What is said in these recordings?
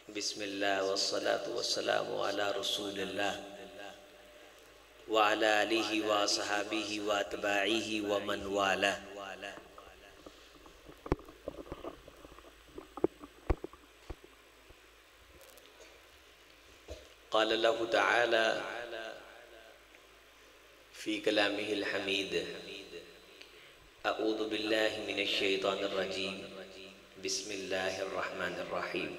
बिस्मिल्लाह वस्सलातु वस्सलामु अला रसूलिल्लाह व अला आलिहि व असहाबिहि व अतबाइहि व मन वाला। क़ाल अल्लाहु तआला फ़ी कलामिहिल हमीद अऊज़ु बिल्लाहि मिनश शैतानिर रजीम बिस्मिल्लाहिर रहमानिर रहीम।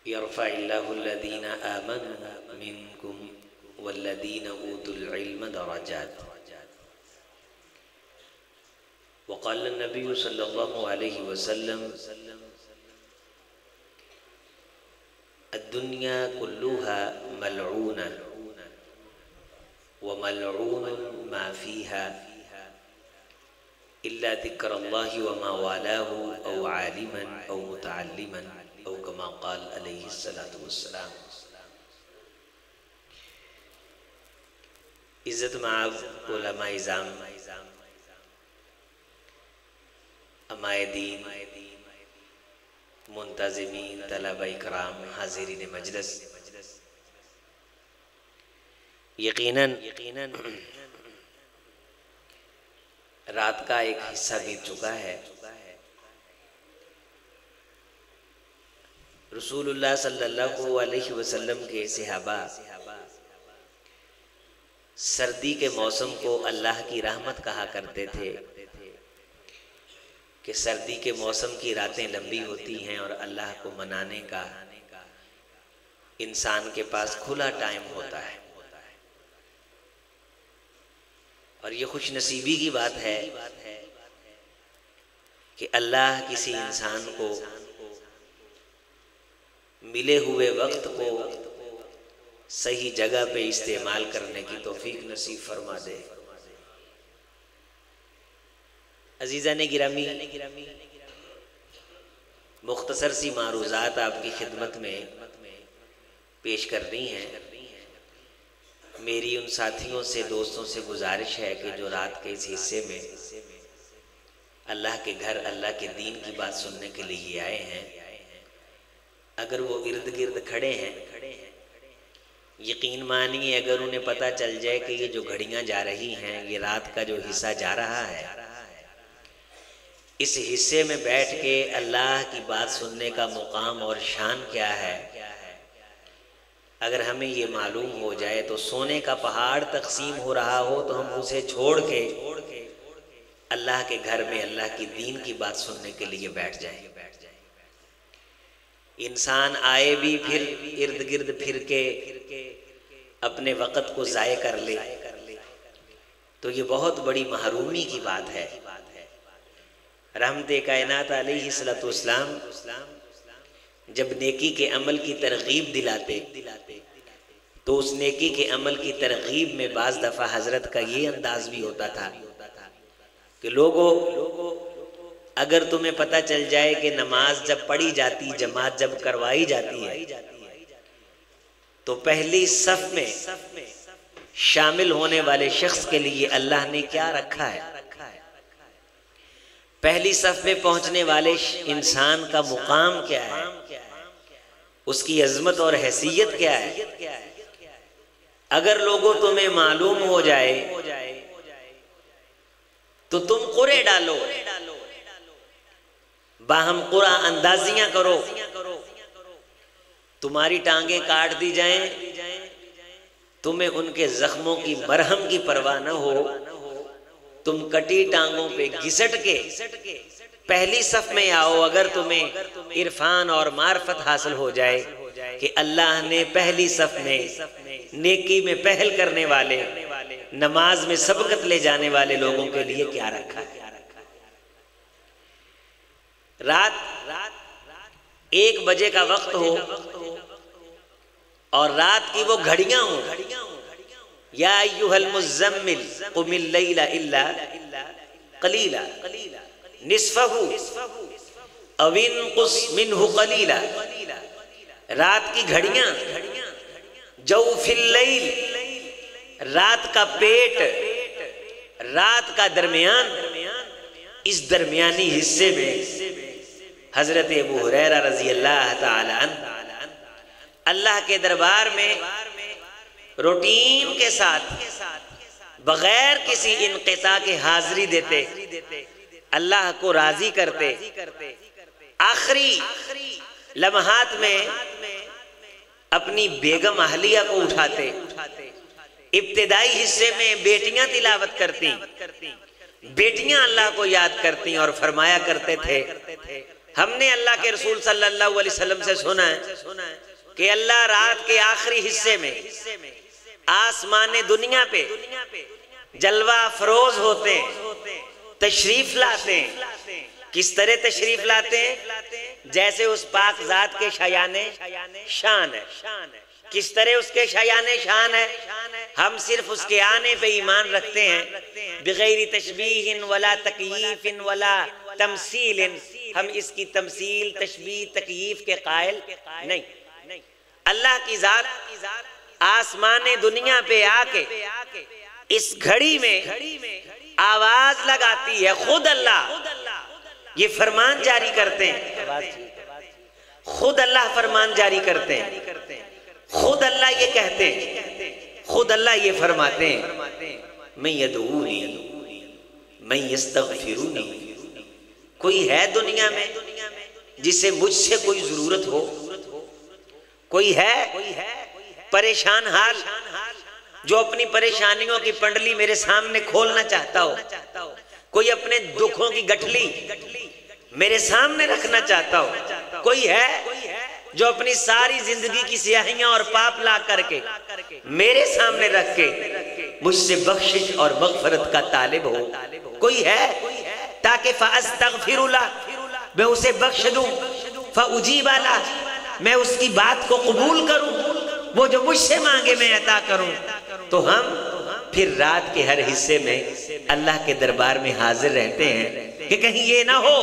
यरफ़इल्लाहुल्लज़ीना आमनु मिनकुम वल्लज़ीना ऊतुल इल्म दरजात। वक़ाल नबी सल्लल्लाहु अलैहि वसल्लम अद्दुन्या कुल्लुहा मलऊना व मलऊनुन मा फ़ीहा इल्ला ज़िक्रल्लाहि व मा वालाहु औ आलिमन औ मुतअल्लिमन औ कमा क़ाल अलैहि सलातु वस्सलाम। इज़्ज़त माब उलमाए इज़ाम, अमाए दीन, मुंतज़िमीन, तलबा इकराम, हाज़िरीन मजलिस, यकीनन रात का एक हिस्सा बीत चुका है। रसूलुल्लाह सल्लल्लाहु अलैहि वसल्लम के सहाबा सर्दी के मौसम को अल्लाह की रहमत कहा करते थे कि सर्दी के मौसम की रातें लंबी होती हैं और अल्लाह को मनाने का इंसान के पास खुला टाइम होता है। और ये खुश नसीबी की बात है कि अल्लाह किसी इंसान को मिले हुए वक्त को सही जगह पे इस्तेमाल करने की तौफीक नसीब फरमा दे। अजीज़ान गिरामी, मुख्तसर सी मारूज़ात आपकी खिदमत में पेश कर रही हैं। मेरी उन साथियों से, दोस्तों से गुजारिश है कि जो रात के इस हिस्से में अल्लाह के घर, अल्लाह के दीन की बात सुनने के लिए आए हैं, अगर वो इर्द गिर्द खड़े हैं, यकीन मानिए अगर उन्हें पता चल जाए कि ये जो घड़ियां जा रही हैं, ये रात का जो हिस्सा जा रहा है, इस हिस्से में बैठ के अल्लाह की बात सुनने का मुकाम और शान क्या है, अगर हमें ये मालूम हो जाए तो सोने का पहाड़ तकसीम हो रहा हो तो हम उसे छोड़ के अल्लाह के घर में अल्लाह की दीन की बात सुनने के लिए बैठ जाएं। इंसान आए भी फिर इर्द गिर्द फिर के अपने वक़्त को ज़ाय कर ले तो ये बहुत बड़ी महरूमी की बात है। रहमते कायनात अलैहिस्सलातु वस्सलाम जब नेकी के अमल की तरगीब दिलाते तो उस नेकी के अमल की तरगीब में बाज़ दफ़ा हज़रत का ये अंदाज भी होता था कि लोगों, अगर तुम्हें पता चल जाए कि नमाज जब पढ़ी जाती, जमात जब करवाई जाती है, तो पहली सफ में शामिल होने वाले शख्स के लिए अल्लाह ने क्या रखा है, पहली सफ में पहुंचने वाले इंसान का मुकाम क्या है, उसकी अजमत और हैसियत क्या है। अगर लोगों तुम्हें मालूम हो जाए तो तुम कुरे डालो, बाहम कुरा अंदाजियां करो, तुम्हारी टांगें काट दी जाएं, तुम्हें उनके जख्मों की मरहम की परवाह न हो, तुम कटी टांगों पे घिसट के पहली सफ में आओ। अगर तुम्हें इरफान और मार्फत हासिल हो जाए कि अल्लाह ने पहली सफ में नेकी में पहल करने वाले, नमाज में सबकत ले जाने वाले लोगों के लिए क्या रखा है। रात 1 बजे का वक्त हो और रात की वो घड़ियां हो, या अय्युहल मुज़्ज़म्मिल क़ुमिल लैला इल्ला क़लीला निस्फ़हु अव इनक़ुस मिन्हु क़लीला। रात की घड़ियां, जौफ़िल लैल, रात का पेट, रात का दरमियान, इस दरमियानी हिस्से में हजरत अबू हुरैरा रजी अल्लाह ताला अन्हु अल्लाह के दरबार में रूटीन के साथ बगैर किसी इनक़िता के हाजिरी देते, अल्लाह को राजी करते। आखिरी लम्हात में अपनी बेगम अहलिया को उठाते। इब्तिदाई हिस्से में बेटियां तिलावत करती, बेटियां अल्लाह को याद करती और फरमाया करते थे, हमने अल्लाह के रसूल सल्लल्लाहु अलैहि वसल्लम से सुना है कि अल्लाह रात के आखिरी हिस्से में आसमान दुनिया पे जलवा अफरोज होते, तशरीफ लाते। किस तरह तशरीफ लाते हैं? जैसे उस पाक जात के शयाने शान है। किस तरह उसके शयाने शान है? हम सिर्फ उसके आने पे ईमान रखते हैं, बिगैर तशबीहिन वला तकयीफिन वला तमसीलिन। हम इसकी तमसील, तशबीह, तकयीफ के कायल नहीं। अल्लाह की जात आसमाने दुनिया पे आके इस घड़ी में आवाज लगाती है। खुद अल्लाह ये फरमान जारी करते हैं, खुद अल्लाह फरमान जारी करते हैं, खुद अल्लाह ये कहते हैं, खुद अल्लाह ये फरमाते हैं, मैं यदऊनी मैं यस्तगफिरूनी। कोई है दुनिया में जिसे मुझसे कोई जरूरत हो? कोई है परेशान हाल जो अपनी परेशानियों की पंडली मेरे सामने खोलना चाहता हो? कोई अपने दुखों की गठली मेरे सामने रखना चाहता हो? कोई है जो अपनी सारी जिंदगी की स्याहियां और पाप ला करके मेरे सामने रख के मुझसे बख्शिश और मगफरत का तालिब हो? कोई है? ताकि फ़अस्तग़फिरुला, मैं उसे बख्श दूं, फ़उजीबा ला, मैं उसकी बात को कबूल करूं, वो जो मुझसे मांगे मैं अता करूं। तो हम फिर रात के हर हिस्से में अल्लाह के दरबार में हाजिर रहते हैं कि कहीं ये ना हो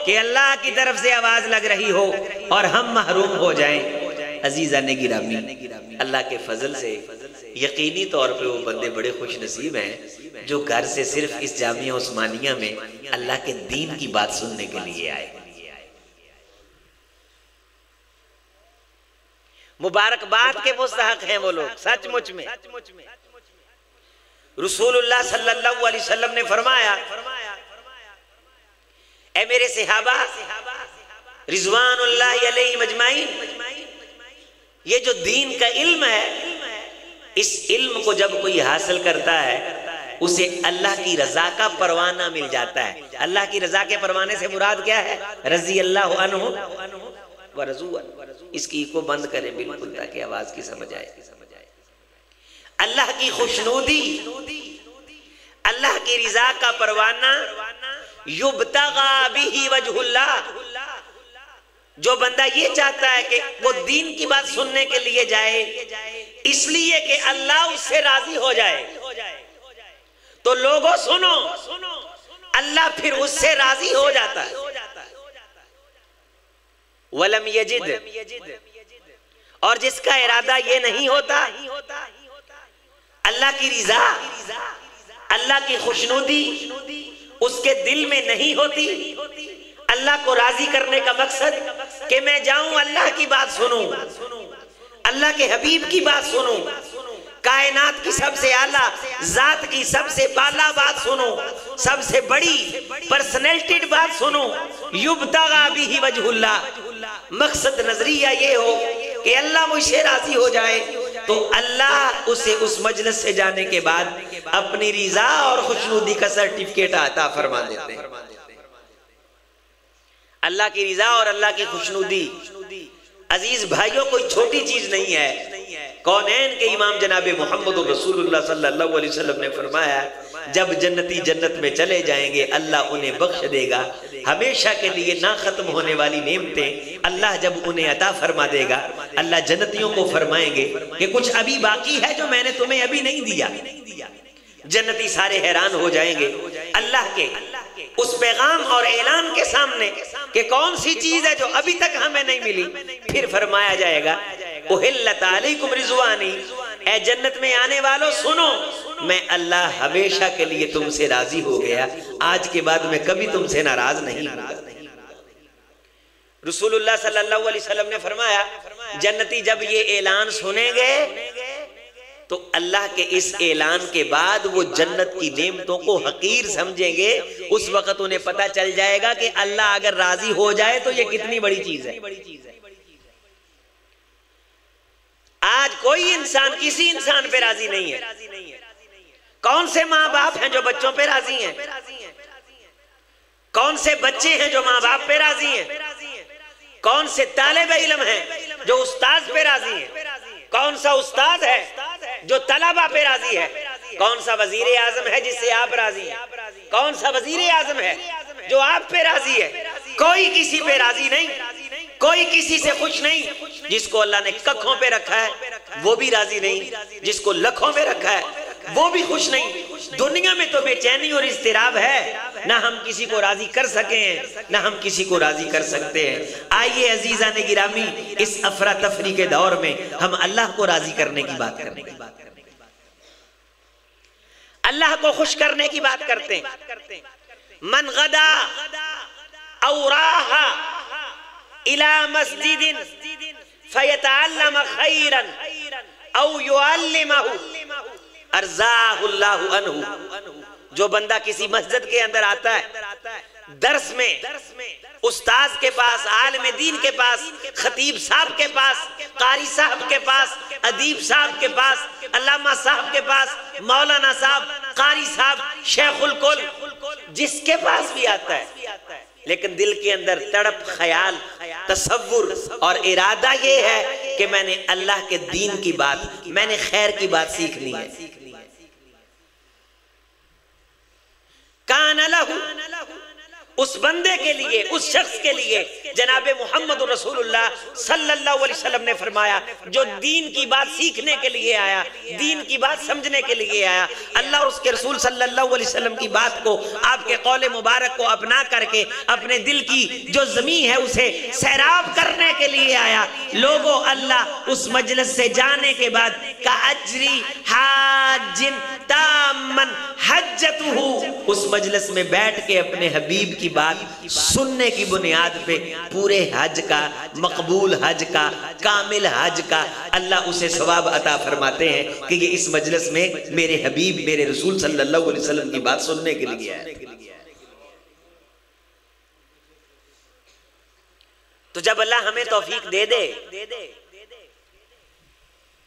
कि अल्लाह की तरफ से आवाज लग रही हो और हम महरूम हो जाएं। अजीजा ने गिरामी, अल्लाह के फजल से यकीनी तौर पे वो बंदे बड़े खुश नसीब हैं जो घर से सिर्फ इस जामिया उस्मानिया में अल्लाह के दीन की बात सुनने के लिए आए। मुबारकबाद के मुस्तहक हैं वो लोग सचमुच में। रसूलुल्लाह सल्लल्लाहु अलैहि वसल्लम ने फरमाया, ऐ मेरे सहाबा रिजवानुल्लाहि अलैहिम अजमाइन, ये जो दीन का इल्म है, इस इल्म को जब कोई हासिल करता है उसे अल्लाह की रजा का परवाना मिल जाता है। अल्लाह की रजा के परवाने से मुराद क्या है? रजी अल्लाह अन्हु व रज़ू। इसकी को बंद करें बिल्कुल ताकि आवाज की समझ आए। अल्लाह की खुशनूदी, अल्लाह की रजा का परवाना, युब्तगा बिही वजहुल्लाह। जो बंदा ये चाहता है कि वो दीन की बात सुनने के लिए जाए इसलिए कि अल्लाह उससे राजी हो जाए, तो लोगों सुनो, अल्लाह फिर उससे राजी हो जाता है। वलम यजिद, और जिसका इरादा ये नहीं होता, अल्लाह की रिजा, अल्लाह की खुशनुदी उसके दिल में नहीं होती, अल्लाह को राजी करने का मकसद कि मैं जाऊं अल्लाह की बात सुनूं, अल्लाह के हबीब की बात सुनूं, कायनात की सबसे आला जात की सबसे बाला बात सुनो, सबसे बड़ी पर्सनैलिटी बात सुनो। युब्तगा बिही वजहुल्लाह, मकसद नजरिया ये हो कि अल्लाह मुझसे राजी हो जाए, तो अल्लाह उसे उस मजलिस से जाने के बाद अपनी रिजा और खुशनुदी का सर्टिफिकेट अता फरमा देते हैं। अल्लाह की रिजा और अल्लाह की खुशनुदी अजीज भाइयों कोई छोटी चीज नहीं है। कौनैन के इमाम जनाब मोहम्मद रसूलुल्लाह सल्लल्लाहु अलैहि वसल्लम ने फरमाया, जब जन्नती जन्नत में चले जाएंगे अल्लाह उन्हें बख्श देगा, हमेशा के लिए ना खत्म होने वाली नेमतें अल्लाह जब उन्हें अता फरमा देगा, अल्लाह जन्नतियों को फरमाएंगे कि कुछ अभी बाकी है जो मैंने तुम्हें अभी नहीं दिया। जन्नती सारे हैरान हो जाएंगे अल्लाह के उस पैगाम और ऐलान के सामने कि कौन सी चीज है जो अभी तक हमें नहीं मिली। फिर फरमाया जाएगा, उहिल्लत अलैकुम रिज़वानी, ए जन्नत में आने वालों सुनो, मैं अल्लाह हमेशा के लिए तुमसे राजी हो गया, आज के बाद मैं कभी तुमसे नाराज नहीं। रसूलुल्लाह सल्लल्लाहु अलैहि वसल्लम ने फरमाया, जन्नती जब ये ऐलान सुनेंगे तो अल्लाह के इस ऐलान के बाद वो जन्नत की नेमतों को हकीर समझेंगे। उस वक्त उन्हें पता चल जाएगा कि अल्लाह अगर राजी हो जाए तो ये कितनी बड़ी चीज है। आज कोई इंसान किसी इंसान पे राजी नहीं है। कौन से माँ बाप हैं जो बच्चों पे राजी हैं? कौन से बच्चे हैं जो माँ बाप पे राजी हैं? कौन से तालिब इल्म हैं जो उस्ताद पे राजी हैं? कौन सा उस्ताद है जो तलबा पे राजी है? कौन सा वजीर आजम है जिससे आप राजी हैं? कौन सा वजीर आजम है जो आप पे राजी है? कोई किसी पे राजी नहीं, कोई किसी से खुश नहीं। जिसको अल्लाह ने कखों पे रखा है वो भी राजी नहीं, जिसको लखों पे रखा है वो भी खुश नहीं। दुनिया में तो बेचैनी और इज़्तिराब है, ना हम किसी को राजी कर सके हैं ना हम किसी को राजी कर सकते हैं। आइए अजीजा ने गिरामी, इस अफरा तफरी के दौर में हम अल्लाह को राजी करने की बात करने की अल्लाह को खुश करने की बात करते हैं। मन गदा औ राहा इला मस्जिदिन फयतअल्लम खैरन औ युअल्लिमहु अर्ज़ाहुल्लाहु अन्हु। जो बंदा किसी मस्जिद के अंदर आता है दर्स में, उस्ताद के पास, आलिम दीन के पास, खतीब साहब के पास, कारी साहब के पास, अदीब साहब के पास, अल्लामा साहब के पास, मौलाना साहब, कारी साहब, शेखुल कुल, जिसके पास भी आता है, लेकिन दिल के अंदर तड़प, ख्याल, तसव्वुर और इरादा ये है कि मैंने अल्लाह के दीन की बात, मैंने खैर की बात सीखनी है। कान लहू, उस बंदे के लिए, उस शख्स के लिए जनाबे मोहम्मद रसूलुल्लाह सल्लल्लाहु अलैहि वसल्लम ने फरमाया, जो दीन की बात सीखने के लिए आया, दीन की बात समझने के लिए आया, अल्लाह और उसके रसूल सल्लल्लाहु अलैहि वसल्लम की बात को, आपके कौले मुबारक को अपना करके अपने दिल की जो ज़मीन है उसे सैराब करने के लिए आया। लोगों, अल्लाह उस मजलिस से जाने के बाद का अजरी हाजिन तामन हज्जतुहु, उस मजलिस में बैठ के अपने हबीब की बात सुनने की बुनियाद पे पूरे हज का, मकबूल हज का, कामिल हज का अल्लाह उसे सवाब अता फरमाते हैं कि ये इस मजलिस में मेरे हबीब, मेरे रसूल सल्लल्लाहु अलैहि वसल्लम की बात सुनने के लिए है। तो जब अल्लाह हमें तौफीक दे दे,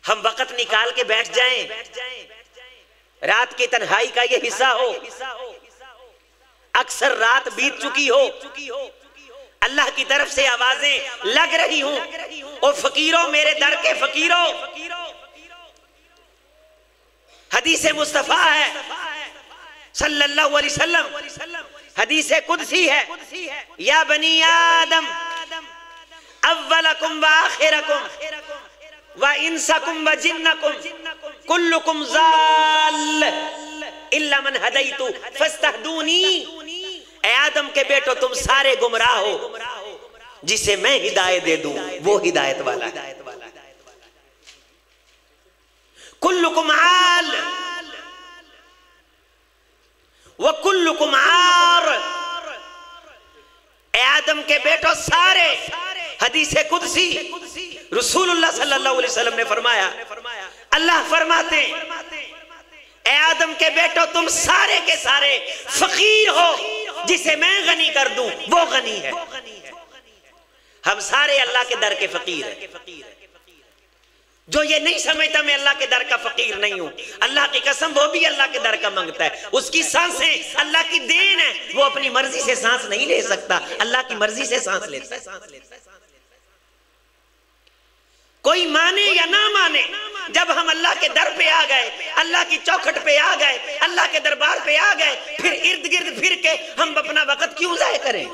हम वक्त निकाल के बैठ जाएं, रात की तन्हाई का ये हिस्सा हो, अक्सर रात बीत चुकी हो, अल्लाह की तरफ से आवाजें लग रही हूं, और फकीरों, मेरे दर के फकीरों, हदीस मुस्तफा है सल्लल्लाहु अलैहि वसल्लम, हदीस कुदसी है, या बनी आदम अव्वलकुम व आखिरकुम व इंसकुम व जिन्नकुम कुल्लुकुम ज़ाल इल्ला मन हदैतु फस्तहदूनी। ए आदम के बेटो, तुम सारे गुमराह हो, जिसे मैं हिदायत दे दूं वो हिदायत वाला है। कुल्लुकुम आल व कुल्लुकुम आर। ए आदम के बेटो सारे, हदीस कुदसी, रसूलुल्लाह सल्लल्लाहु अलैहि वसल्लम ने फरमाया, अल्लाह फरमाते, ए आदम के बेटो, तुम सारे के सारे फकीर हो, जिसे मैं गनी कर दूं वो गनी है। हम सारे अल्लाह के दर के फकीर हैं। जो ये नहीं समझता मैं अल्लाह के दर का फकीर नहीं हूं, अल्लाह की कसम वो भी अल्लाह के दर का मांगता है। उसकी सांसें अल्लाह की देन है, वो अपनी मर्जी से सांस नहीं ले सकता, अल्लाह की मर्जी से सांस लेता है। कोई माने या ना माने, जब हम अल्लाह के दर पे आ गए, अल्लाह की चौखट पे आ गए, अल्लाह के दरबार पे आ गए, फिर इर्द गिर्द फिर के हम अपना वक्त क्यों जाया करें?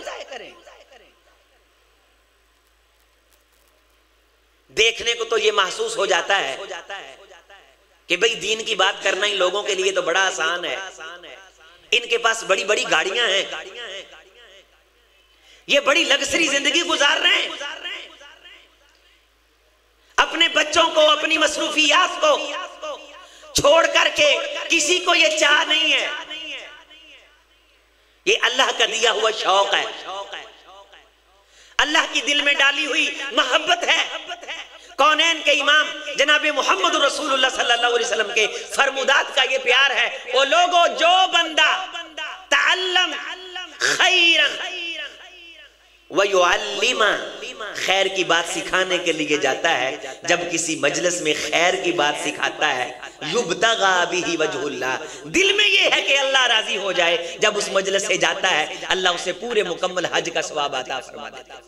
देखने को तो ये महसूस हो जाता है कि भाई दीन की बात करना इन लोगों के लिए तो बड़ा आसान है, इनके पास बड़ी बड़ी गाड़ियां हैं, ये बड़ी लग्जरी जिंदगी गुजार रहे हैं, अपने बच्चों को, अपनी मसरूफियात को छोड़ करके किसी को ये चाह नहीं है। ये अल्लाह का दिया हुआ शौक है, अल्लाह की दिल में डाली हुई मोहब्बत है। कौनैन के इमाम जनाब मोहम्मद रसूलुल्लाह सल्लल्लाहु अलैहि वसल्लम के फरमुदात का ये प्यार है। ओ लोगो, जो बंदा तअल्लम खैरन व युअल्लिमा, खैर की बात सिखाने के लिए जाता है, जब किसी मजलिस में खैर की बात सिखाता है, युब्तगा बिही वजहुल्लाह, दिल में ये है कि अल्लाह राजी हो जाए, जब उस मजलिस से जाता है अल्लाह उसे पूरे मुकम्मल हज का सवाब अता फरमा देता है।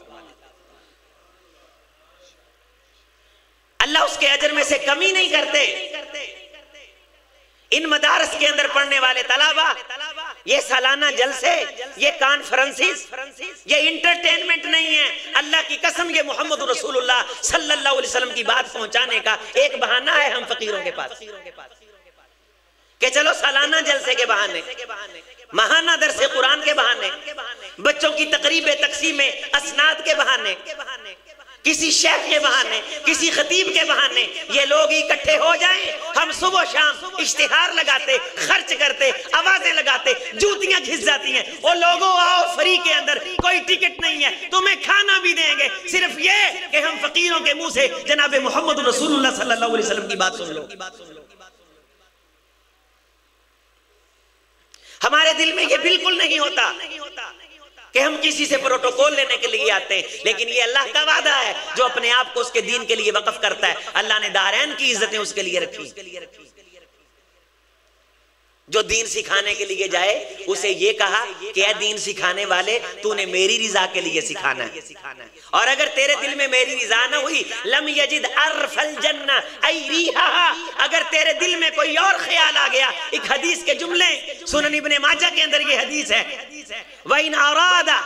अल्लाह उसके अजर में से कमी नहीं करते। इन मदारस के अंदर पढ़ने वाले तलाबा, ये सालाना जलसे, ये कॉन्फ्रेंसेस, ये इंटरटेनमेंट नहीं है। अल्लाह की कसम, ये मोहम्मद रसूलुल्लाह सल्लल्लाहु अलैहि वसल्लम की बात पहुंचाने का एक बहाना है हम फकीरों के पास कि चलो सालाना जलसे के बहाने, महाना दरसे कुरान के बहाने, बच्चों की तकरीब तकसीम असनाद के बहाने, किसी शेख के बहाने, किसी खतीब के बहाने ये लोग इकट्ठे हो जाएं, हम सुबह शाम इश्तिहार लगाते, खर्च करते, आवाजें लगाते, जूतियां घिस जाती हैं। ओ लोगों, आओ, फ्री के अंदर कोई टिकट नहीं है, तुम्हें खाना भी देंगे, सिर्फ ये कि हम फकीरों के मुंह से जनाब मोहम्मद रसूलुल्लाह सल्लल्लाहु अलैहि वसल्लम की बात सुन लो। हमारे दिल में ये बिल्कुल नहीं होता कि हम किसी से प्रोटोकॉल लेने के लिए आते हैं, लेकिन ये अल्लाह का वादा है जो अपने आप को उसके दीन के लिए वक्फ करता है। अल्लाह ने दारैन की इज्जतें उसके लिए रखी। जो दीन सिखाने के लिए जाए उसे ये कहा कि ऐ दीन सिखाने वाले, तूने मेरी रिजा के लिए सिखाना है, और अगर तेरे दिल में मेरी रिजा ना हुई, लम यजिद अरफल जन्ना ऐ रिहा, अगर तेरे दिल में कोई और ख्याल आ गया। एक हदीस के जुमले सुनन इब्ने माजा के अंदर ये हदीस है, व इन अरादा,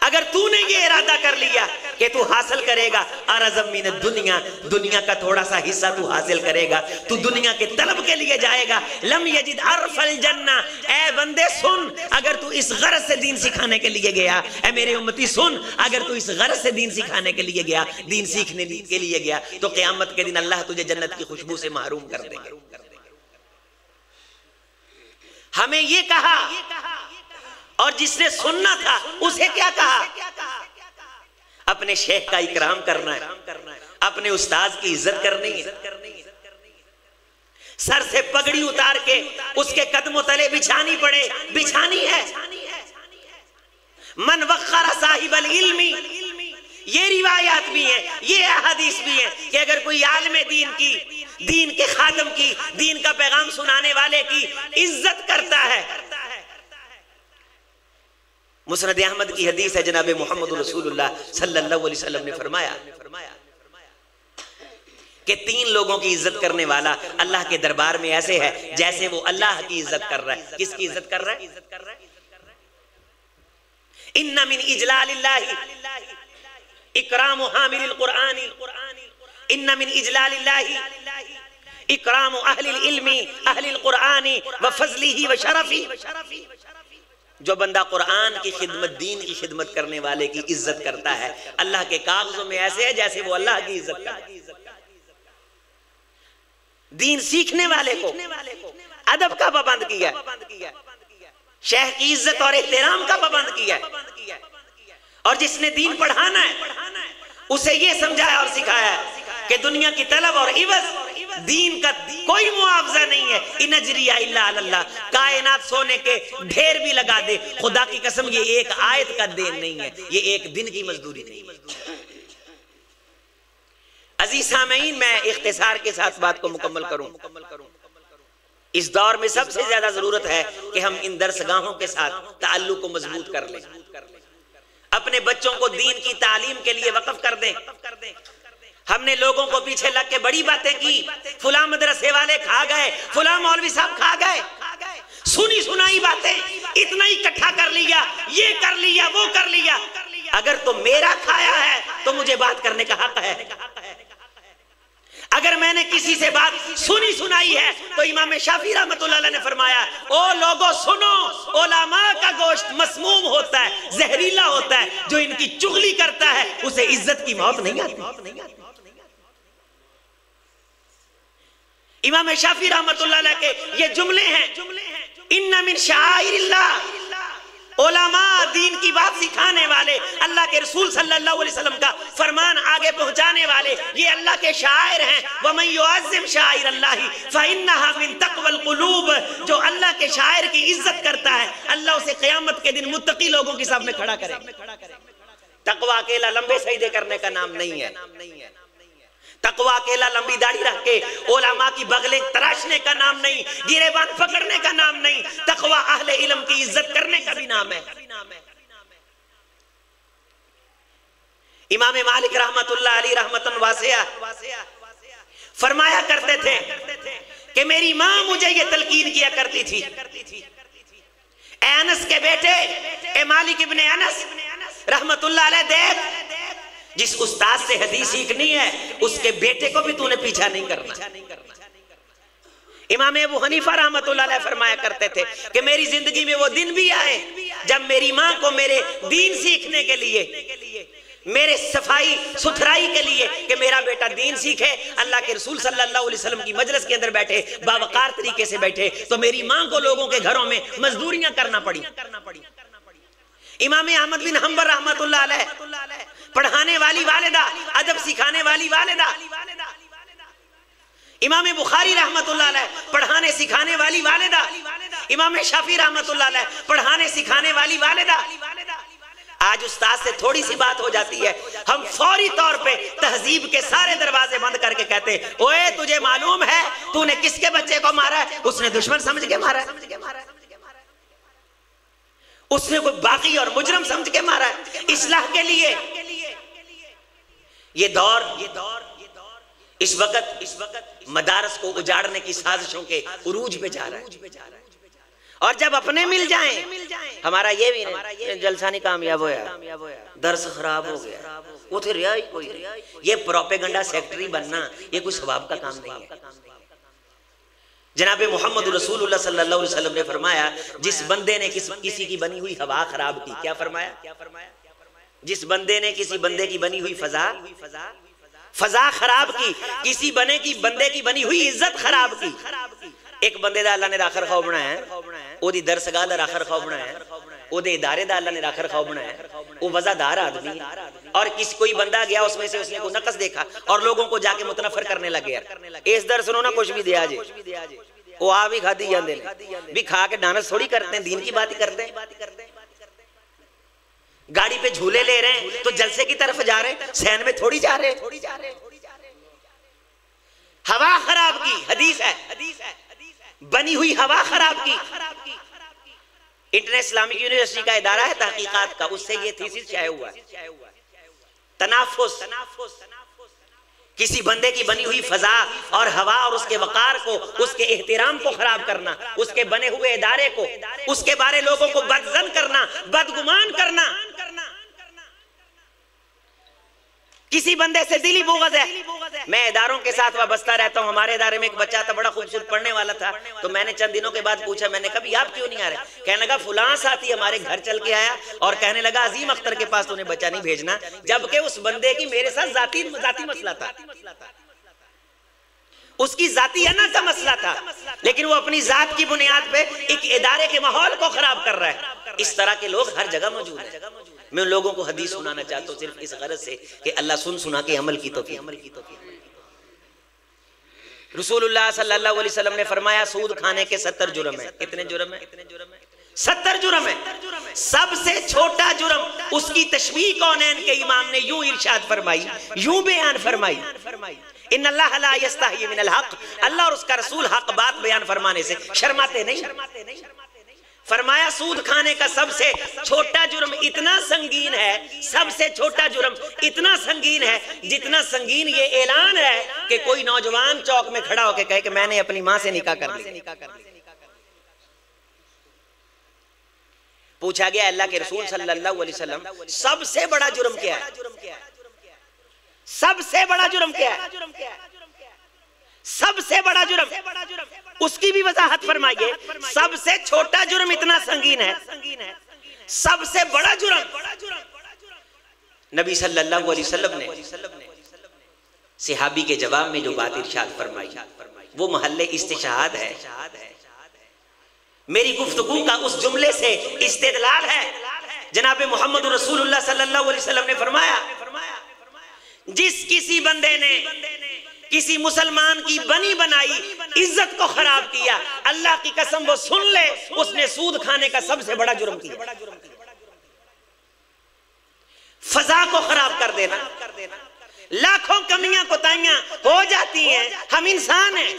अगर तूने ये इरादा कर लिया कि तू हासिल करेगा अरज़म मिन दुनिया, दुनिया का थोड़ा सा हिस्सा तू हासिल करेगा, तू दुनिया के तलब के लिए जाएगा, लम यजिद अरफल जन्ना, ए बंदे सुन, अगर तू इस गरज से दीन सिखाने के लिए गया, ए मेरे उम्मती सुन, अगर तू इस गरज से दीन सिखाने के लिए गया, दीन सीखने के लिए गया, तो क़यामत के दिन अल्लाह तुझे जन्नत की खुशबू से महरूम कर देगा। हमें ये कहा, और जिसने सुनना था उसे क्या कहा? अपने शेख का इकराम करना है, अपने उस्ताद की इज्जत करनी है, सर से पगड़ी उतार के उसके कदमों तले बिछानी पड़े, बिछानी है। मन वक़्क़र साहिबल इल्मी, ये रिवायात भी है, ये अहादीस भी है कि अगर कोई आलिम दीन की, दीन के खादम की, दीन का पैगाम सुनाने वाले की इज्जत करता है। मुस्नद अहमद की हदीस है, जनाब मोहम्मद रसूलुल्लाह सल्लल्लाहु अलैहि वसल्लम ने फरमाया कि 3 लोगों की इज्जत करने वाला अल्लाह के दरबार में ऐसे है जैसे वो अल्लाह की इज्जत कर रहा है। किसकी इज्जत कर रहा है? इन्ना मिन इजलालिल्लाहि इकरामु हामिलिल कुरानी, इन्ना मिन इजलालिल्लाहि इकरामु अहलिल इल्मी अहलिल कुरानी व फज़लिही व शरफी। जो बंदा कुरान की खिदमत, दीन की खिदमत करने वाले की इज्जत करता है, अल्लाह के कागजों में ऐसे है जैसे वो अल्लाह की इज्जत करता है। दीन सीखने वाले को अदब का पाबंद किया, शेख की इज्जत और एहतराम का पाबंद किया, और जिसने दीन पढ़ाना है उसे ये समझाया और सिखाया कि दुनिया की तलब और इवज, दीन का कोई मुआवजा नहीं है। इन अजरिया इल्ला अल्लाह, कायनात सोने के ढेर भी लगा दे, खुदा की कसम ये एक आयत का देन नहीं है, ये एक दिन की मजदूरी नहीं है। अजीज सामीन, मैं इख्तिसार के साथ बात को मुकम्मल करूं। इस दौर में सबसे ज्यादा जरूरत है कि हम इन दरसगाहों के साथ ताल्लुक को मजबूत कर लें, अपने बच्चों को दीन की तालीम के लिए वक्फ कर दें। हमने लोगों को पीछे लग के बड़ी बातें की, फुला मदरसे वाले खा गए, फुला मौलवी साहब खा गए, सुनी सुनाई बातें इतना इकट्ठा कर लिया, ये कर लिया, वो कर लिया। अगर तो मेरा खाया है तो मुझे बात करने का हक है। अगर मैंने किसी से बात सुनी सुनाई है तो इमाम शाफी रहमतुल्लाह अलैह ने फरमाया, ओ लोगों सुनो, उलमा का गोश्त मसमूम होता है, जहरीला होता है, जो इनकी चुगली करता है उसे इज्जत की मौत नहीं आती। इमाम शाफी रहमतुल्लाह अलैह के ये जुमले हैं, इन्ना मिन शाइरिल्लाह, उलमा दीन की बात सिखाने वाले, अल्लाह के रसूल सल्लल्लाहु अलैहि वसल्लम का फरमान आगे पहुंचाने वाले, ये अल्लाह के शायर हैं। वमन युअज़्ज़िम शाइर अल्लाह फइन्नहा मिन तक़वल क़ुलूब, जो अल्लाह के शायर की इज्जत करता है अल्लाह उसे क़यामत के दिन मुत्तकी लोगों की साथ में खड़ा करे। तकवा अकेला लंबे सजदे करने का नाम नहीं है। तकवा अकेला लंबी दाढ़ी रख के उलमा की बगलें तराशने का नाम नहीं, गिरेबान पकड़ने का नाम नहीं। तकवा अहले इल्म की इज्जत करने का भी नाम है। इमाम मालिक रहमतुल्लाह अलैहि रहमतन वासिया फरमाया करते थे कि मेरी मां मुझे ये तलकीन किया करती थी, ए अनस के बेटे, ए मालिक इब्ने अनस रहमतुल्लाह अलैह, देख जिस उस्ताद से हदीस सीखनी है उसके बेटे को भी तूने पीछा नहीं करना। इमाम अबू हनीफा रहमतुल्लाह अलैह फरमाया करते थे कि मेरी जिंदगी में वो दिन भी आए जब मेरी माँ को मेरे दीन सीखने के लिए, मेरे सफाई सुथराई के लिए कि मेरा बेटा दीन सीखे, अल्लाह के रसूल सल्लल्लाहु अलैहि वसल्लम की मजलिस के अंदर बैठे, बावकार तरीके से बैठे, तो मेरी माँ को लोगों के घरों में मजदूरियां करना पड़ी। इमाम अहमद बिन हंबल रहमतुल्लाह अलैह पढ़ाने वाली वालिदा, अदब सिखाने वाली वालिदा। इमाम बुखारी रहमतुल्लाह अलैह पढ़ाने सिखाने वाली वालिदा। इमाम शाफी रहमतुल्लाह अलैह पढ़ाने सिखाने वाली वालिदा। आज उस्ताद से थोड़ी सी बात हो जाती है, हम फौरी तौर पे तहजीब के सारे दरवाजे बंद करके कहते, ओए तुझे मालूम है तूने किसके बच्चे को मारा है? उसने दुश्मन समझ के मारा है, उसने कोई बाकी और मुजरम समझ के मारा है। इस्लाह के लिए ये दौर इस वक्त मदारस को उजाड़ने की साजिशों के उरूज पे जा रहा है। और जब अपने मिल जाएं, हमारा ये भी नहीं, जलसा नहीं कामयाब होया, दर्स खराब हो गया, वो तो रिया ही कोई। ये प्रोपेगेंडा सेक्रेटरी बनना ये कोई सवाब का काम नहीं है। जनाब मोहम्मद रसूलुल्लाह सल्लल्लाहु अलैहि वसल्लम ने फरमाया, जिस बंदे ने किसी की बनी हुई हवा खराब की, क्या फरमाया? जिस बंदे ने किसी बंदे की बनी हुई फजा खराब की, किसी बंदे की बनी हुई इज्जत खराब की। एक बंदे दा अल्लाह ने राख रखाव बनाया है, ओदी दरसगाह दा राख रखाव बनाया है, ओदे इदारे दा अल्लाह ने राख रखाव बनाया है, वो वजादार आदमी है। और कोई बंदा गया उसमें से उसने को नकस देखा और लोगों को जाके मुतनफर करने लग गया, इस दर सुनो ना कुछ भी दिया जे, वो आ भी खादी जाते भी खा के डांस थोड़ी करते हैं, दीन की बात ही करते हैं। गाड़ी पे झूले ले रहे हैं तो जलसे की तरफ जा रहे हैं, सहन में थोड़ी जा रहे हैं। हवा खराब की, हदीस है, बनी हुई हवा खराब की। इंटरनेशनल इस्लामिक यूनिवर्सिटी का इदारा है तहकीकात का, उससे ये थीसिस चाहे हुआ है, तनाफुस, किसी बंदे की बनी हुई फजा और हवा और उसके वकार को, उसके एहतराम को खराब करना, उसके बने हुए इदारे को, उसके बारे लोगों को बदजन करना, बदगुमान करना। किसी बंदे से दिली बुग़्ज़ है। मैं इदारों के साथ वाबस्ता रहता हूँ। हमारे इदारे में एक बच्चा था, बड़ा खूबसूरत पढ़ने वाला था, तो मैंने चंद दिनों के बाद पूछा, मैंने कहा आप क्यों नहीं आ रहे? कहने लगा फुलां साथी हमारे घर चल के आया और कहने लगा अजीम अख्तर के पास उन्हें बच्चा नहीं भेजना, जबकि उस बंदे की मेरे साथ जाती मसला था, उसकी जाती अना का मसला था, लेकिन वो अपनी जात की बुनियाद पे एक इदारे के माहौल को खराब कर रहा है। इस तरह के लोग हर जगह मौजूद हैं। मैं उन लोगों को हदीस सुनाना चाहता हूँ सिर्फ इस गरज से कि अल्लाह सुना के अमल की तौफीक। रसूलुल्लाह सल्लल्लाहु अलैहि वसल्लम ने फरमाया, सूद खाने के 70 जुर्म है। कितने जुर्म है? 70 जुर्म है। सबसे छोटा जुर्म उसकी तशबीह कौनैन के इमाम ने यूं इरशाद फरमाई, यूं बयान फरमाई, इन्नल्लाह ला यस्तही मिनल हक, अल्लाह और उसका रसूल हक बात बयान फरमाने से शर्माते नहीं। फरमाया सूद खाने का सबसे छोटा जुर्म इतना संगीन है, सबसे छोटा जुर्म इतना संगीन है, जितना संगीन ये ऐलान है कि कोई नौजवान चौक में खड़ा होकर कहे कि मैंने अपनी मां से निकाह कर लिया। पूछा गया अल्लाह के रसूल सल्लल्लाहु अलैहि वसल्लम, सबसे बड़ा जुर्म क्या है? सबसे बड़ा जुर्म क्या है? सबसे बड़ा जुर्म, उसकी भी वजाहत फरमाइए। सबसे छोटा जुर्म इतना संगीन है, सबसे बड़ा जुर्म नबी सल्लल्लाहु अलैहि वसल्लम ने सहाबी के जवाब में जो बात इरशाद फरमाई वो महल्ले इस्तिशहाद है। मेरी गुफ्तगू का उस जुमले से इस्तेदलाल है। जनाब मोहम्मद रसूलुल्लाह सल्लल्लाहु अलैहि वसल्लम ने फरमाया, जिस किसी बंदे ने किसी मुसलमान की बनी बनाई इज्जत को खराब किया, अल्लाह की कसम वो सुन ले, उसने सूद खाने का सबसे बड़ा जुर्म किया। फजा को खराब कर देना, लाखों कमियां कोताहियां हो जाती हैं, हम इंसान हैं,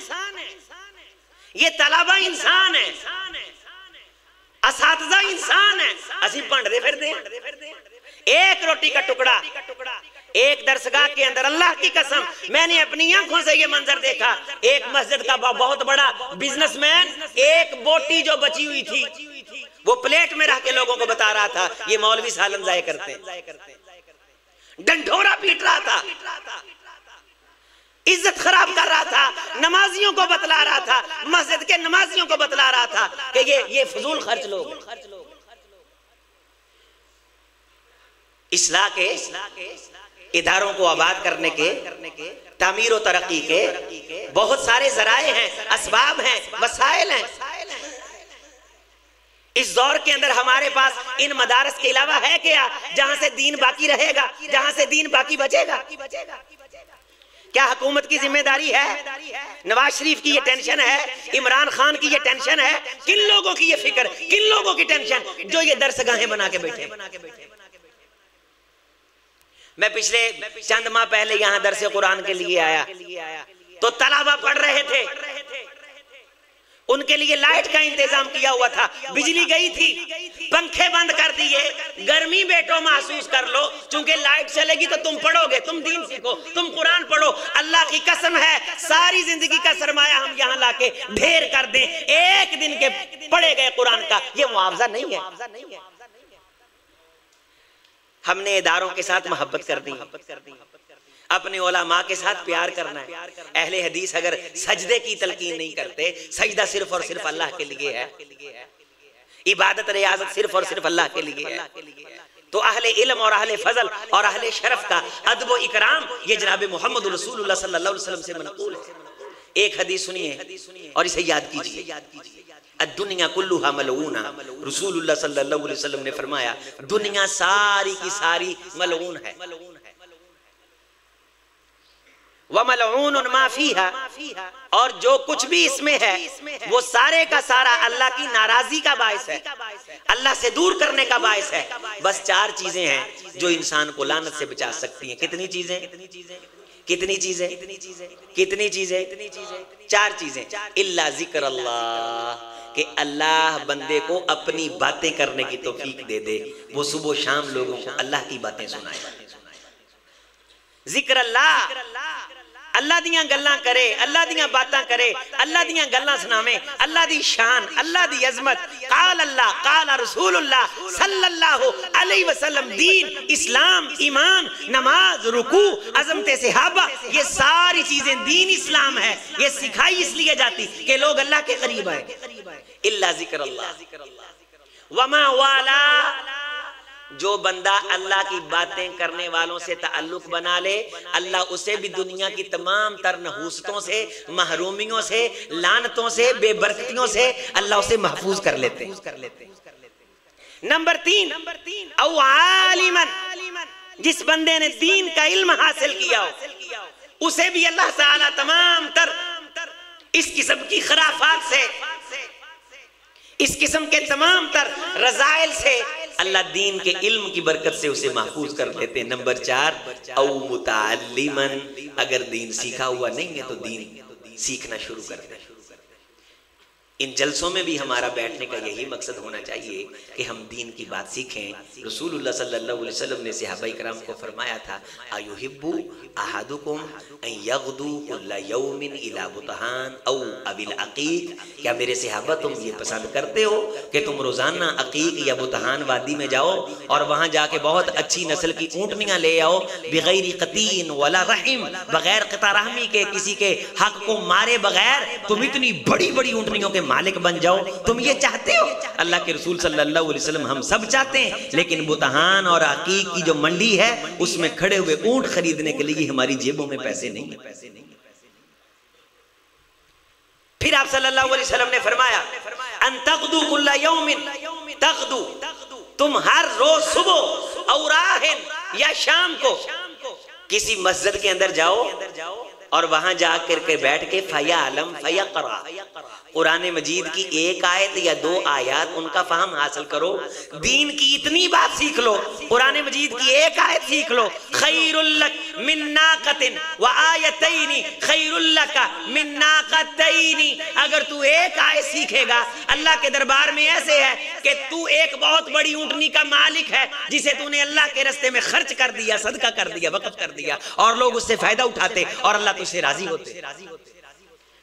ये तलाबा इंसान है, असातिज़ा इंसान है, असी भंडदे फिरदे हैं। एक रोटी का टुकड़ा एक दरसगाह के अंदर, अल्लाह की कसम मैंने अपनी आंखों से ये मंजर देखा, एक मस्जिद का बहुत बड़ा बिजनेसमैन एक बोटी जो बची हुई थी वो प्लेट में रख के लोगों को बता रहा था, ये मौलवी सालन जाया करते हैं, डंडोरा पीट रहा था, इज्जत खराब कर रहा था, नमाजियों को बतला रहा था, मस्जिद के नमाजियों को बतला रहा था कि ये फजूल खर्च लोग। इस्लाह के इदारों को आबाद करने के, तामीर और तरक्की के बहुत सारे जराए हैं, असबाब हैं, वसाइल हैं। इस दौर के अंदर हमारे पास इन मदारस के अलावा है क्या जहां से दीन बाकी रहेगा, जहां से दीन बाकी बचेगा? क्या हुकूमत की जिम्मेदारी है? नवाज शरीफ की ये टेंशन है, इमरान खान की ये टेंशन है, किन लोगों की ये फिक्र, किन लोगों की टेंशन जो ये दरसगाहें बना के बैठे। मैं पिछले चंद माह पहले यहाँ दरसे कुरान के लिए आया तो तलाबा पढ़ रहे थे, उनके लिए लाइट का इंतजाम किया हुआ था, बिजली गई थी, पंखे बंद कर दिए, गर्मी बेटो महसूस कर लो, चूंकि लाइट चलेगी तो तुम पढ़ोगे, तुम दीन सीखो, तुम कुरान पढ़ो। अल्लाह की कसम है सारी जिंदगी का सरमाया हम यहाँ लाके ढेर कर दें, एक दिन के पढ़े गए कुरान का ये मुआवजा नहीं है। हमने इदारों के साथ मोहब्बत कर दी, अपने उलमा के साथ प्यार करना है। अहले हदीस अगर सजदे की तलकीन नहीं करते, सजदा सिर्फ और सिर्फ अल्लाह के लिए है, इबादत रियाजत सिर्फ और सिर्फ अल्लाह के लिए है, तो अहले इल्म और अहले फजल और अहले शरफ का अदब व इकराम ये जनाब मोहम्मद रसूलुल्लाह सल्लल्लाहु अलैहि वसल्लम से मनक़ूल है। एक हदीस सुनिए और इसे याद कीजिए। दुनिया कुल्लुहा मलऊना, रसूलुल्लाह सल्लल्लाहु अलैहि वसल्लम ने फरमाया दुनिया सारी की सारी मलऊन है, व मलऊन मा फीहा, और जो कुछ भी इसमें है वो सारे का सारा अल्लाह की नाराजगी का बायस है, अल्लाह से दूर करने का बायस है। बस चार चीजें हैं जो इंसान को लानत से बचा सकती हैं। कितनी चीजें? कितनी चीजें? कितनी चीजें? चार चीजें। इल्ला जिक्र अल्लाह, कि अल्लाह बंदे को अपनी बातें करने की तौफीक दे दे, वो सुबह शाम लोगों को अल्लाह की बातें सुनाए। जिक्र अल्लाह, अल्लाह दियां गल्लां करे, अल्लाह दियां बातां करे, अल्लाह दियां गल्लां सुनावे, अल्लाह दी शान, अल्लाह दी अजमत, काल अल्लाह काल रसूलुल्लाह सल्लल्लाहु अलैहि वसल्लम, दीन, इस्लाम, ईमान, नमाज, रुकू, अज़मत सहाबा, ये सारी चीजें दीन इस्लाम है। ये सिखाई इसलिए जाती कि लोग अल्लाह के करीब आए। इल्ला जिक्र अल्लाह वमा वाला, जो बंदा अल्लाह की बातें करने वालों से ताल्लुक बना ले, अल्लाह उसे भी दुनिया की तमाम तर नहूसतों से, महरूमियों से, लानतों से, बेबरकतियों से अल्लाह उसे महफूज कर लेते। नंबर 3, औ आलिमन, जिस बंदे ने दीन का इल्म हासिल किया हो उसे भी अल्लाह ताला तमाम तर इस किस्म की खराफात से, इस किस्म के तमाम तर रज़ाइल से अल्लाह दीन के इल्म की बरकत से उसे महफूज कर लेते हैं। नंबर 4, औ मुताल्लिमन, अगर दीन सीखा हुआ नहीं है तो दीन सीखना शुरू कर दे। इन जलसों में भी हमारा बैठने का यही मकसद होना चाहिए कि हम दीन की बात सीखें। रसूलुल्लाह सल्लल्लाहु अलैहि वसल्लम ने सहाबा इकराम को फरमाया था, अयुहिब्बु अहादुकुम अन यग़दू कुल्ला यौमिन इला बुतहान औ अबिल अक़ीक़, क्या मेरे सहाबा तुम ये पसंद करते हो कि तुम रोज़ाना अक़ीक़ या बुतहान वादी में जाओ और वहाँ जाके बहुत अच्छी नस्ल की ऊँटनियाँ ले आओ, बिग़ैर क़तीन वला रहीम, बग़ैर क़ता रहमी के, किसी के हक़ को मारे बग़ैर तुम इतनी बड़ी बड़ी ऊँटनियों के मालिक बन जाओ? तुम ये चाहते हो? अल्लाह के रसूल सल्लल्लाहु अलैहि वसल्लम हम सब चाहते हैं, लेकिन बुतहान और अक़ीक़ की जो मंडी है उसमें खड़े हुए ऊंट खरीदने के लिए हमारी जेबों में पैसे नहीं है। फिर आप सल्लल्लाहु अलैहि वसल्लम ने फरमाया, अन तक़दू कुल्ला यौमिन तक़दू, तुम हर रोज सुबह और आहन या शाम को किसी मस्जिद के अंदर जाओ और वहां जाकर के बैठ के फया आलम फया करा, कुरान मजीद की एक आयत या दो आयत उनका फहम हासिल करो। दीन की इतनी बात सीख लो, कुरान मजीद की एक आयत सीख लो, खैरुल लक मिन नाक़तिन व आयतैनी खैरुल लक मिन नाक़तैनी। अगर तू एक आयत सीखेगा, अल्लाह के दरबार में ऐसे है कि तू एक बहुत बड़ी ऊंटनी का मालिक है जिसे तूने अल्लाह के रास्ते में खर्च कर दिया, सदका कर दिया, वक़्फ़ कर दिया, और लोग उससे फायदा उठाते और अल्लाह तुझसे राजी होते।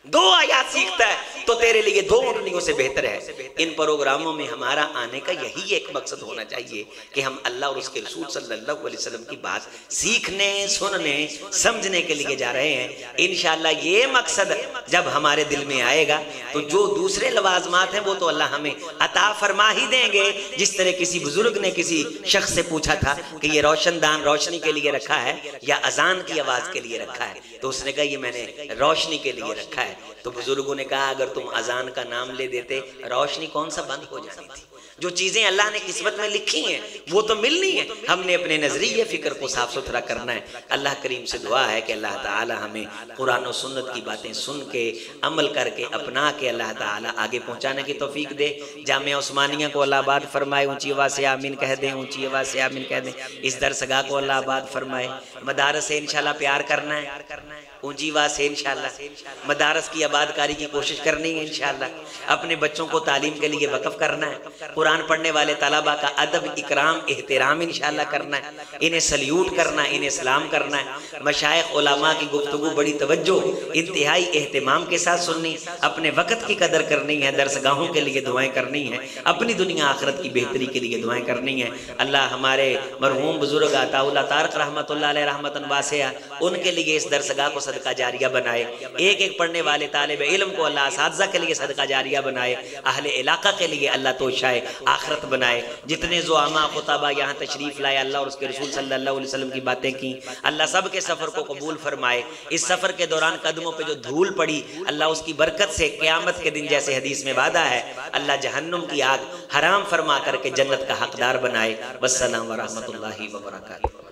दो आयत सीखता है तो तेरे लिए दो ऊँटनियों से बेहतर है। इन प्रोग्रामों में हमारा आने का यही एक मकसद होना चाहिए कि हम अल्लाह और उसके रसूल सल्लल्लाहु अलैहि वसल्लम की बात सीखने, सुनने, समझने के लिए जा रहे हैं। इंशाअल्लाह ये मकसद जब हमारे दिल में आएगा तो जो दूसरे लवाजमात हैं वो तो अल्लाह हमें अता फरमा ही देंगे। जिस तरह किसी बुजुर्ग ने किसी शख्स से पूछा था कि ये रोशनदान रोशनी के लिए रखा है या अजान की आवाज़ के लिए रखा है, तो उसने कहा ये मैंने रोशनी के लिए रखा है। तो बुजुर्गों ने कहा अगर तुम अजान का नाम ले देते रोशनी कौन सा बंद हो जाती थी। जो चीजें अल्लाह ने किस्मत में लिखी हैं वो तो मिलनी है। हमने अपने नजरिए फिक्र को साफ सुथरा करना है। अल्लाह करीम से दुआ है कि अल्लाह ताला हमें कुरान और सुन्नत की बातें सुन के अमल करके अपना के अल्लाह ताला आगे पहुंचाने की तौफीक दे। जामिया उस्मानिया को अल्लाह आबाद फरमाए, ऊंची आवाज़ से आमीन कह दें, ऊंची आवाज़ से आमीन कह दें। इस दरसगाह को अल्लाह आबाद फरमाए। मदारस से इंशाल्लाह प्यार करना है, ऊंची आवाज़ से इंशाल्लाह मदारस की आबादकारी की कोशिश करनी है। इंशाल्लाह अपने बच्चों को तालीम के लिए वक़्फ़ करना है। कुरान पढ़ने वाले तलबा का अदब, इकराम, एहतराम इंशाल्लाह करना है। इन्हें सल्यूट करना है, इन्हें सलाम करना है। मशाइख उलमा की गुफ्तगू बड़ी तवज्जो, इंतहाई एहतमाम के साथ सुननी, अपने वक़्त की कदर करनी है, दरसगाहों के लिए दुआएं करनी है, अपनी दुनिया आखिरत की बेहतरी के लिए दुआएं करनी है। अल्लाह हमारे मरहूम बुजुर्ग अताउल्लाह तारक रहमतुल्लाह अलैह रहमतन वासिया, उनके लिए इस दरसगाह को सदका जारिया बनाए। एक एक पढ़ने वाले तालिब इल्म को अल्लाह असातिज़ा के लिए सदका जारिया बनाए। अहले इलाका के लिए अल्लाह तोशाए आखिरत बनाए। जितने ज़ुआमा खुताबा यहाँ तशरीफ़ लाए, अल्लाह और उसके रसूल सल्लल्लाहु अलैहि वसल्लम की बातें की, अल्लाह सब के सफ़र को कबूल फरमाए। इस सफ़र के दौरान कदमों पे जो धूल पड़ी, अल्लाह उसकी बरकत से क़यामत के दिन जैसे हदीस में वादा है, अल्लाह जहन्नुम की आग हराम फरमा करके जन्नत का हकदार बनाए। वस्सलाम व रहमतुल्लाहि व बरकातुहू।